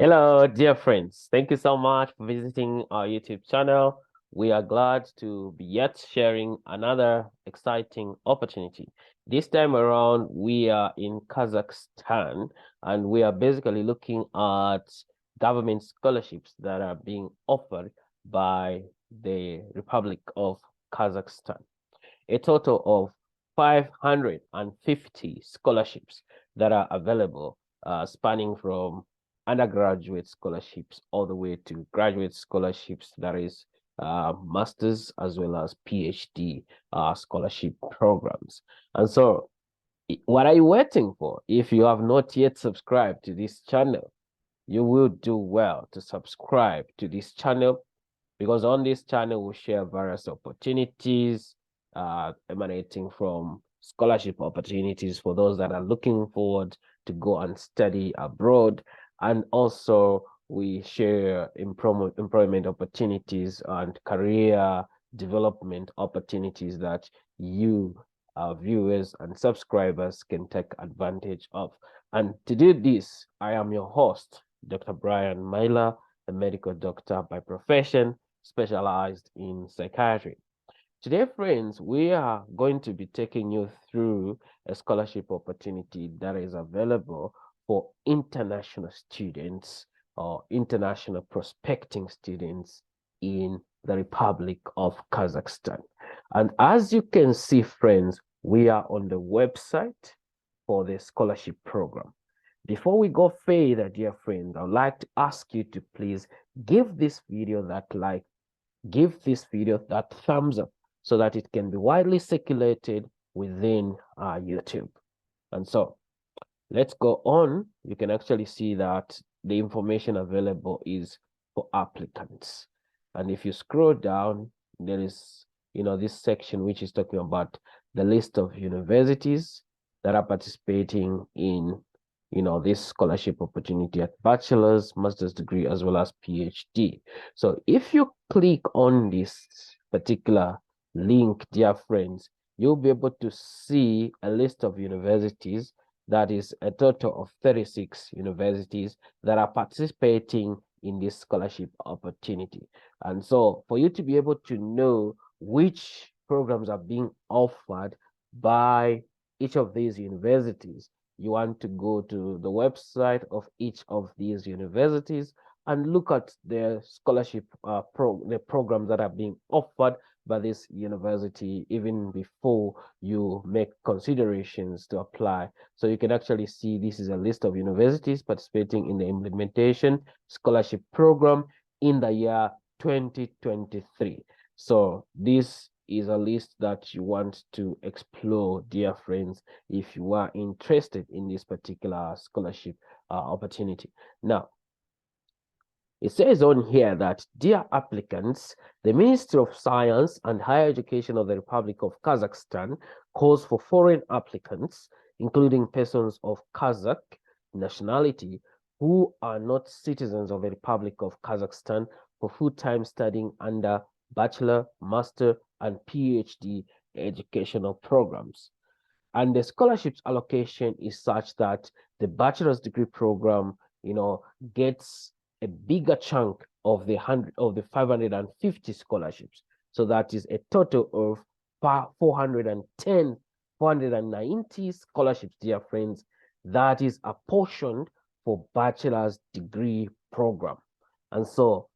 Hello, dear friends. Thank you so much for visiting our YouTube channel. We are glad to be yet sharing another exciting opportunity. This time around, we are in Kazakhstan, and we are basically looking at government scholarships that are being offered by the Republic of Kazakhstan. A total of 550 scholarships that are available, spanning from undergraduate scholarships all the way to graduate scholarships, that is master's as well as PhD scholarship programs. And so what are you waiting for? If you have not yet subscribed to this channel, you will do well to subscribe to this channel, because on this channel we share various opportunities emanating from scholarship opportunities for those that are looking forward to go and study abroad. And also we share employment opportunities and career development opportunities that you, our viewers and subscribers, can take advantage of. And to do this, I am your host, Dr. Brian Myler, a medical doctor by profession, specialized in psychiatry. Today, friends, we are going to be taking you through a scholarship opportunity that is available for international students or international prospecting students in the Republic of Kazakhstan. And as you can see, friends, we are on the website for the scholarship program. Before we go further, dear friends, I'd like to ask you to please give this video that like, give this video that thumbs up so that it can be widely circulated within YouTube. And so let's go on. You can actually see that the information available is for applicants. And if you scroll down, there is, this section which is talking about the list of universities that are participating in this scholarship opportunity at bachelor's, master's degree, as well as PhD. So if you click on this particular link, dear friends, you'll be able to see a list of universities. That is a total of 36 universities that are participating in this scholarship opportunity. And so for you to be able to know which programs are being offered by each of these universities, you want to go to the website of each of these universities and look at the scholarship the programs that are being offered by this university even before you make considerations to apply. So you can actually see this is a list of universities participating in the implementation scholarship program in the year 2023. So this is a list that you want to explore, dear friends, if you are interested in this particular scholarship opportunity. Now, it says on here that, dear applicants, the Ministry of Science and Higher Education of the Republic of Kazakhstan calls for foreign applicants, including persons of Kazakh nationality who are not citizens of the Republic of Kazakhstan, for full-time studying under bachelor, master, and PhD educational programs. And the scholarships allocation is such that the bachelor's degree program, gets a bigger chunk of the 550 scholarships. So that is a total of 490 scholarships, dear friends, that is apportioned for bachelor's degree program. And so,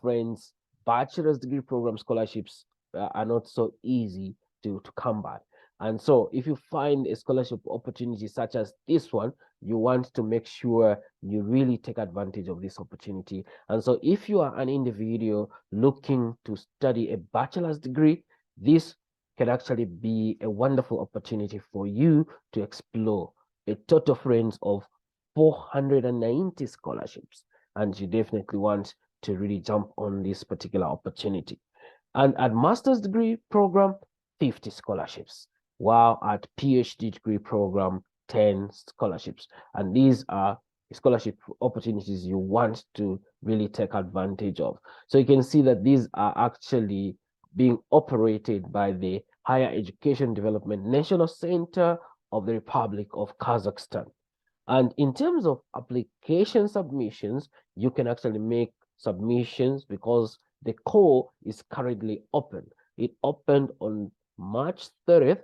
friends, bachelor's degree program scholarships are not so easy to come by. And so if you find a scholarship opportunity such as this one, you want to make sure you really take advantage of this opportunity. And so if you are an individual looking to study a bachelor's degree, this can actually be a wonderful opportunity for you to explore a total, friends, of 490 scholarships. And you definitely want to really jump on this particular opportunity. And at master's degree program, 50 scholarships, while at PhD degree program, 10 scholarships. And these are scholarship opportunities you want to really take advantage of. So you can see that these are actually being operated by the Higher Education Development National Center of the Republic of Kazakhstan. And in terms of application submissions, you can actually make submissions because the call is currently open. It opened on March 30th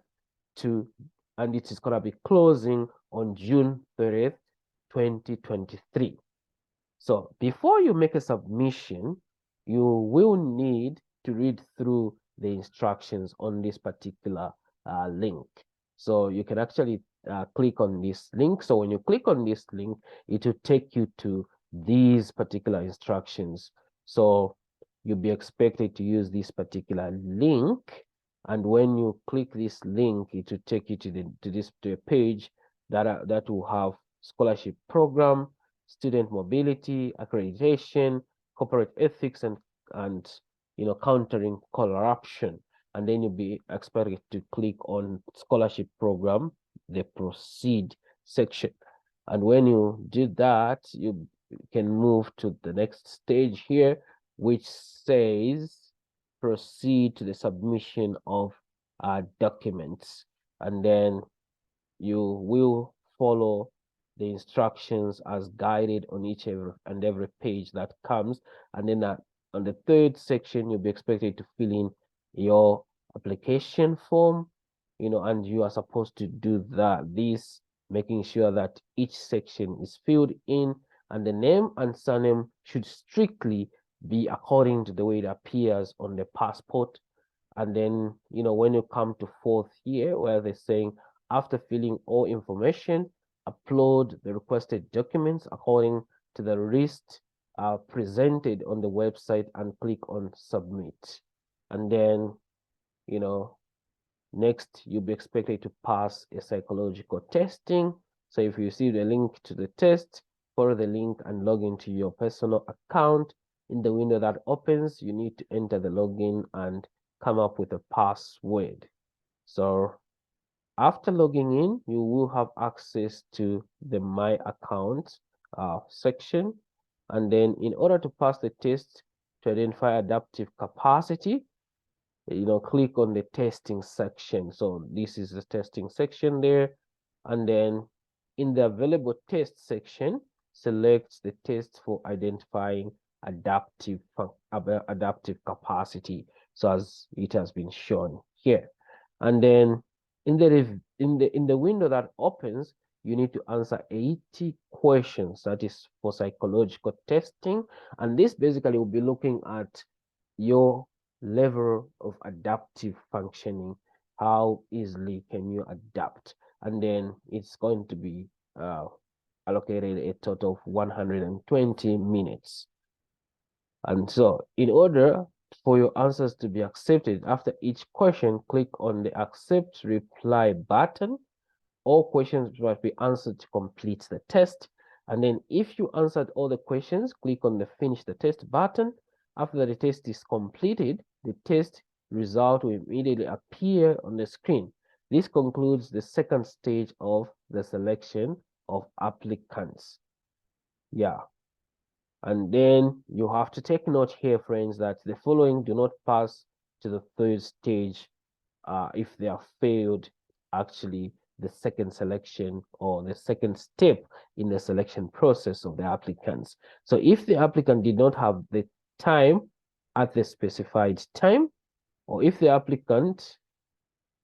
and it is going to be closing on June 30th, 2023. So before you make a submission, you will need to read through the instructions on this particular link. So you can actually click on this link. So when you click on this link, it will take you to these particular instructions. So you'll be expected to use this particular link. And when you click this link, it will take you to a page that will have scholarship program, student mobility, accreditation, corporate ethics, and countering corruption. And then you'll be expected to click on scholarship program, the proceed section. And when you do that, you can move to the next stage here, which says proceed to the submission of documents. And then you will follow the instructions as guided on each and every page that comes. And then on the third section, you'll be expected to fill in your application form, and you are supposed to do this, making sure that each section is filled in, and the name and surname should strictly be according to the way it appears on the passport. And then, when you come to fourth year, where they're saying, after filling all information, upload the requested documents according to the list presented on the website and click on submit. And then, next you'll be expected to pass a psychological testing. So if you receive the link to the test, follow the link and log into your personal account. In the window that opens, you need to enter the login and come up with a password. So after logging in, you will have access to the My Account section. And then in order to pass the test to identify adaptive capacity, click on the testing section. So this is the testing section there. And then in the available test section, select the test for identifying adaptive capacity. So as it has been shown here. And then in the window that opens, you need to answer 80 questions. That is for psychological testing. And this basically will be looking at your level of adaptive functioning. How easily can you adapt? And then it's going to be allocated a total of 120 minutes. And so in order for your answers to be accepted, after each question, click on the accept reply button. All questions must be answered to complete the test. And then if you answered all the questions, click on the finish the test button. After the test is completed, the test result will immediately appear on the screen. This concludes the second stage of the selection of applicants. Yeah. And then you have to take note here, friends, that the following do not pass to the third stage if they are failed actually the second selection or the second step in the selection process of the applicants. So if the applicant did not have the time at the specified time, or if the applicant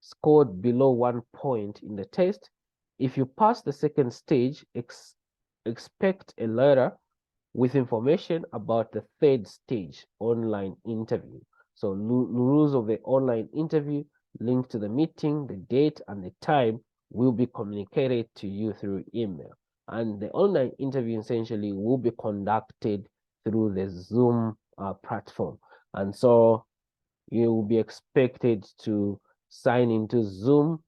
scored below 1 point in the test, if you pass the second stage, expect a letter with information about the third stage online interview. So rules of the online interview, link to the meeting, the date and the time will be communicated to you through email. And the online interview essentially will be conducted through the Zoom platform. And so you will be expected to sign into Zoom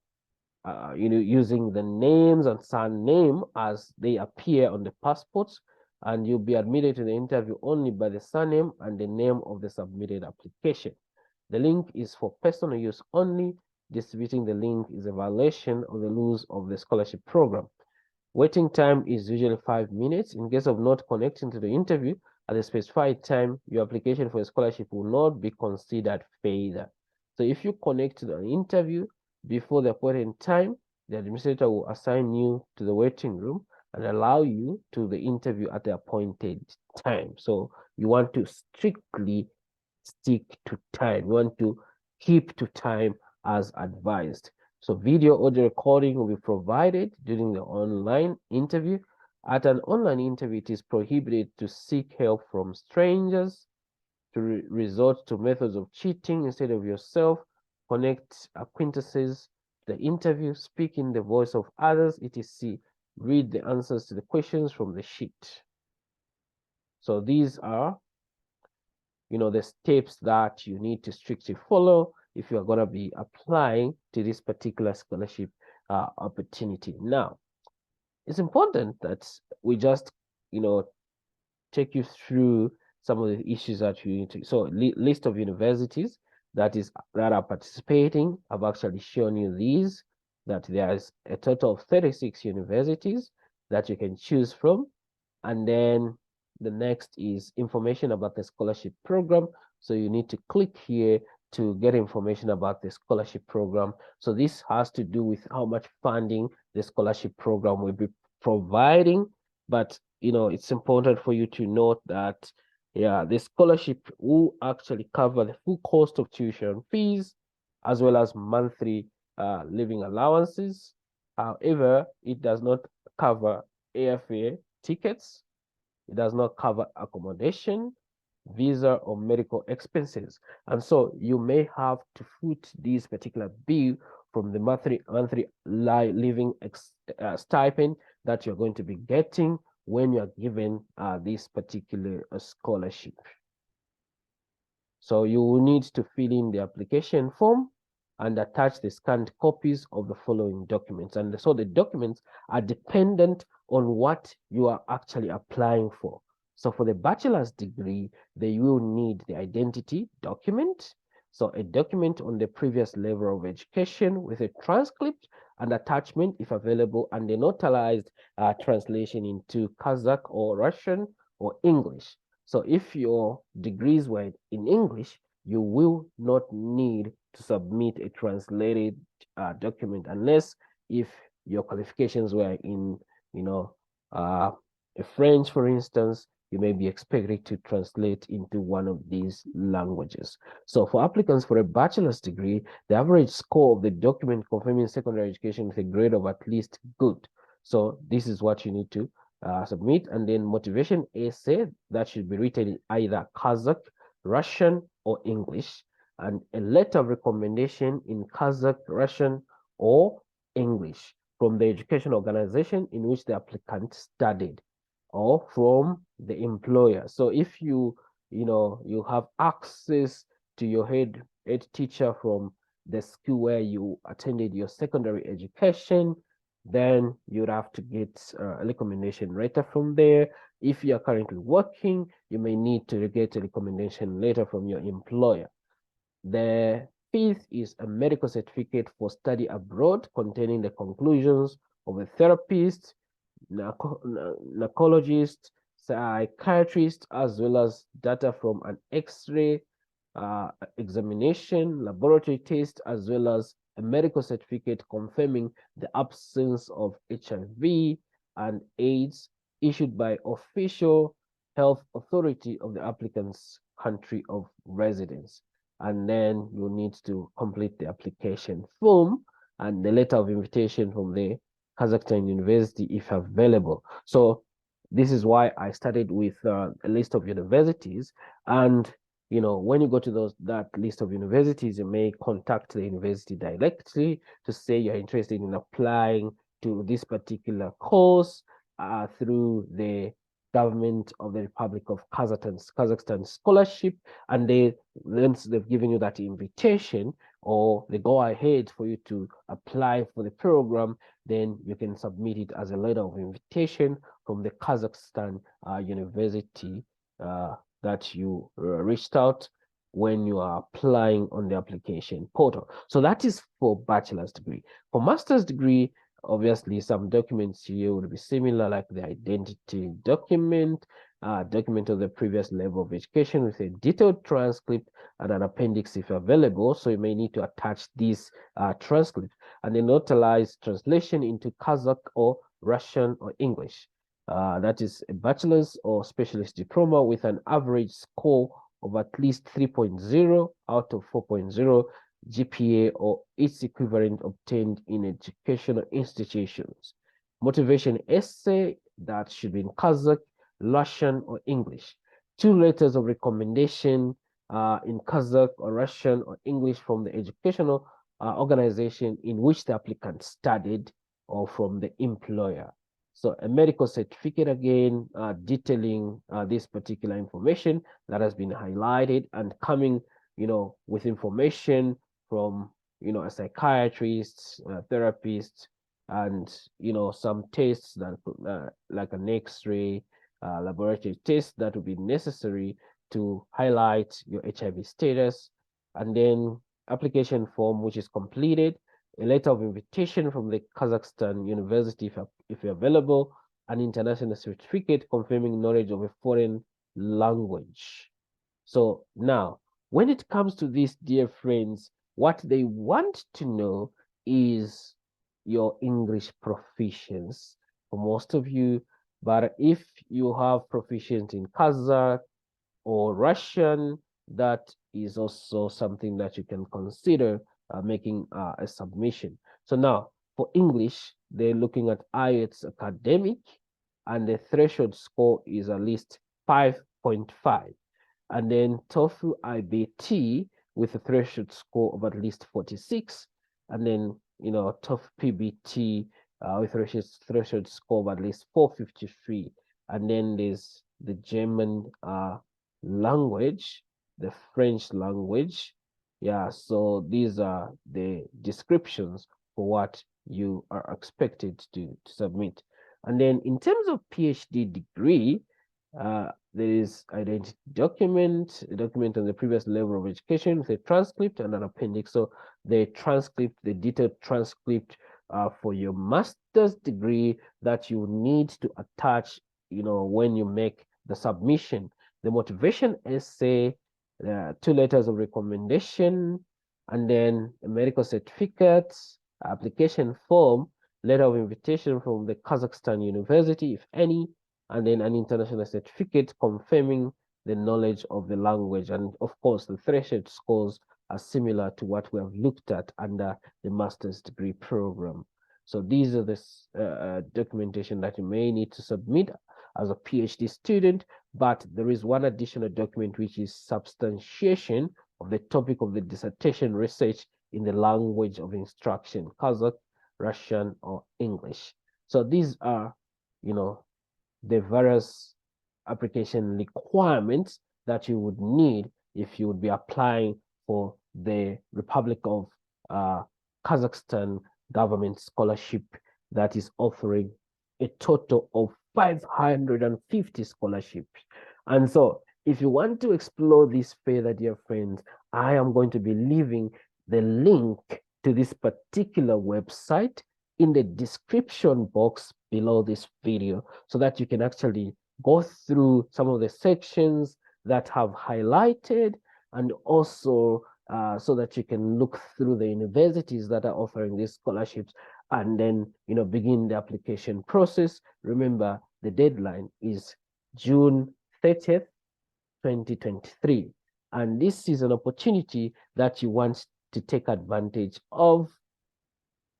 using the names and surname as they appear on the passports, and you'll be admitted to the interview only by the surname and the name of the submitted application. The link is for personal use only. Distributing the link is a violation of the rules of the scholarship program. Waiting time is usually 5 minutes. In case of not connecting to the interview at a specified time, your application for a scholarship will not be considered failure. So if you connect to the interview before the appointed time, the administrator will assign you to the waiting room. and allow you to the interview at the appointed time. So you want to strictly stick to time. You want to keep to time as advised. So video audio recording will be provided during the online interview. At an online interview, it is prohibited to seek help from strangers, to resort to methods of cheating instead of yourself, connect acquaintances to the interview, speak in the voice of others, etc. Read the answers to the questions from the sheet. So these are, the steps that you need to strictly follow if you're going to be applying to this particular scholarship opportunity. Now, it's important that we just, take you through some of the issues that you need to. So list of universities that are participating. I've actually shown you these, that there's a total of 36 universities that you can choose from. And then the next is information about the scholarship program. So you need to click here to get information about the scholarship program. So this has to do with how much funding the scholarship program will be providing. But it's important for you to note that the scholarship will actually cover the full cost of tuition fees as well as monthly living allowances. However, it does not cover airfare tickets. It does not cover accommodation, visa, or medical expenses. And so you may have to foot this particular bill from the monthly living stipend that you're going to be getting when you're given this particular scholarship. So you will need to fill in the application form and attach the scanned copies of the following documents. And so the documents are dependent on what you are actually applying for. So for the bachelor's degree, they will need the identity document. So a document on the previous level of education with a transcript and attachment if available, and a notarized translation into Kazakh or Russian or English. So if your degrees were in English, you will not need to submit a translated document if your qualifications were in, French, for instance. You may be expected to translate into one of these languages. So for applicants for a bachelor's degree, the average score of the document confirming secondary education with a grade of at least good. So this is what you need to submit. And then motivation essay that should be written in either Kazakh, Russian, or English, and a letter of recommendation in Kazakh, Russian, or English from the education organization in which the applicant studied, or from the employer. So if you have access to your head teacher from the school where you attended your secondary education, then you'd have to get a recommendation letter from there. If you are currently working, you may need to get a recommendation letter from your employer. The fifth is a medical certificate for study abroad containing the conclusions of a therapist, narcologist, psychiatrist, as well as data from an X-ray examination, laboratory test, as well as a medical certificate confirming the absence of HIV and AIDS issued by official health authority of the applicant's country of residence. And then you need to complete the application form and the letter of invitation from the Kazakhstan University if available. So this is why I started with a list of universities. And when you go to that list of universities, you may contact the university directly to say you're interested in applying to this particular course through the government of the Republic of Kazakhstan scholarship, and once they've given you that invitation or they go ahead for you to apply for the program, then you can submit it as a letter of invitation from the Kazakhstan university that you reached out when you are applying on the application portal. So that is for bachelor's degree. For master's degree, obviously some documents here would be similar, like the identity document, document of the previous level of education with a detailed transcript and an appendix if available. So you may need to attach this transcript, and a notarized translation into Kazakh or Russian, or English. That is a bachelor's or specialist diploma with an average score of at least 3.0 out of 4.0 GPA or its equivalent obtained in educational institutions. Motivation essay that should be in Kazakh, Russian, or English. 2 letters of recommendation in Kazakh or Russian or English from the educational organization in which the applicant studied or from the employer. So a medical certificate again, detailing this particular information that has been highlighted and coming, with information from, a psychiatrist, a therapist, and, some tests that, like an X-ray, laboratory test that would be necessary to highlight your HIV status, and then application form which is completed, a letter of invitation from the Kazakhstan university if available, an international certificate confirming knowledge of a foreign language. So now, when it comes to this, dear friends, what they want to know is your English proficiency for most of you. But if you have proficiency in Kazakh or Russian, that is also something that you can consider making a submission. So now for English, they're looking at IELTS academic, and the threshold score is at least 5.5. And then TOEFL IBT with a threshold score of at least 46. And then, TOEFL PBT with a threshold score of at least 453. And then there's the German language, the French language. Yeah, so these are the descriptions for what you are expected to submit. And then in terms of PhD degree, there is identity document, a document on the previous level of education with a transcript and an appendix. So the transcript, the detailed transcript for your master's degree that you need to attach, when you make the submission. The motivation essay, 2 letters of recommendation, and then a medical certificate, application form, letter of invitation from the Kazakhstan university, if any, and then an international certificate confirming the knowledge of the language. And of course, the threshold scores are similar to what we have looked at under the master's degree program. So these are the documentation that you may need to submit as a PhD student, but there is one additional document which is substantiation of the topic of the dissertation research in the language of instruction, Kazakh, Russian, or English. So these are, the various application requirements that you would need if you would be applying for the Republic of Kazakhstan government scholarship that is offering a total of 550 scholarships. And so if you want to explore this further, dear friends, I am going to be leaving the link to this particular website in the description box below this video so that you can actually go through some of the sections that have highlighted, and also so that you can look through the universities that are offering these scholarships, and then begin the application process. Remember, the deadline is June 30th, 2023, and this is an opportunity that you want to take advantage of,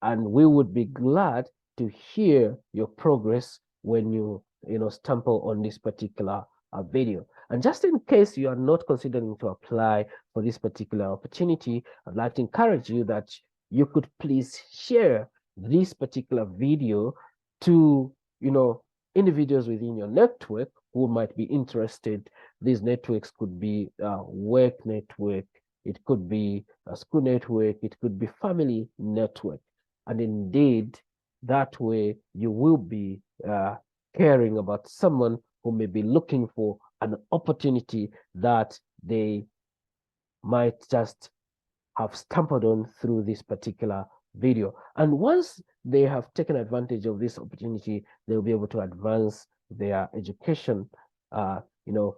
and we would be glad to hear your progress when you stumble on this particular video. And just in case you are not considering to apply for this particular opportunity, I'd like to encourage you that you could please share this particular video to individuals within your network who might be interested. These networks could be work network, it could be a school network, it could be family network. And indeed, that way you will be caring about someone who may be looking for an opportunity that they might just have stumbled on through this particular video. And once they have taken advantage of this opportunity, they'll be able to advance their education,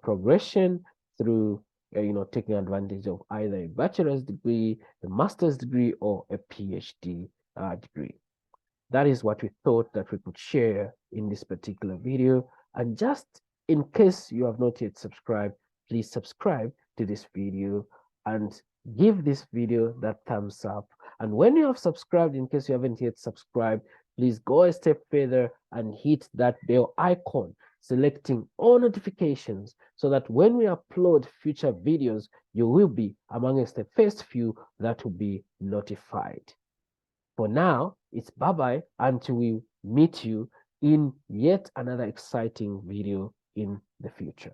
progression through, taking advantage of either a bachelor's degree, a master's degree, or a PhD degree. that is what we thought that we could share in this particular video. And just in case you have not yet subscribed, please subscribe to this video and give this video that thumbs up. And when you have subscribed, in case you haven't yet subscribed, please go a step further and hit that bell icon, selecting all notifications, so that when we upload future videos, you will be amongst the first few that will be notified. For now, it's bye-bye until we meet you in yet another exciting video in the future.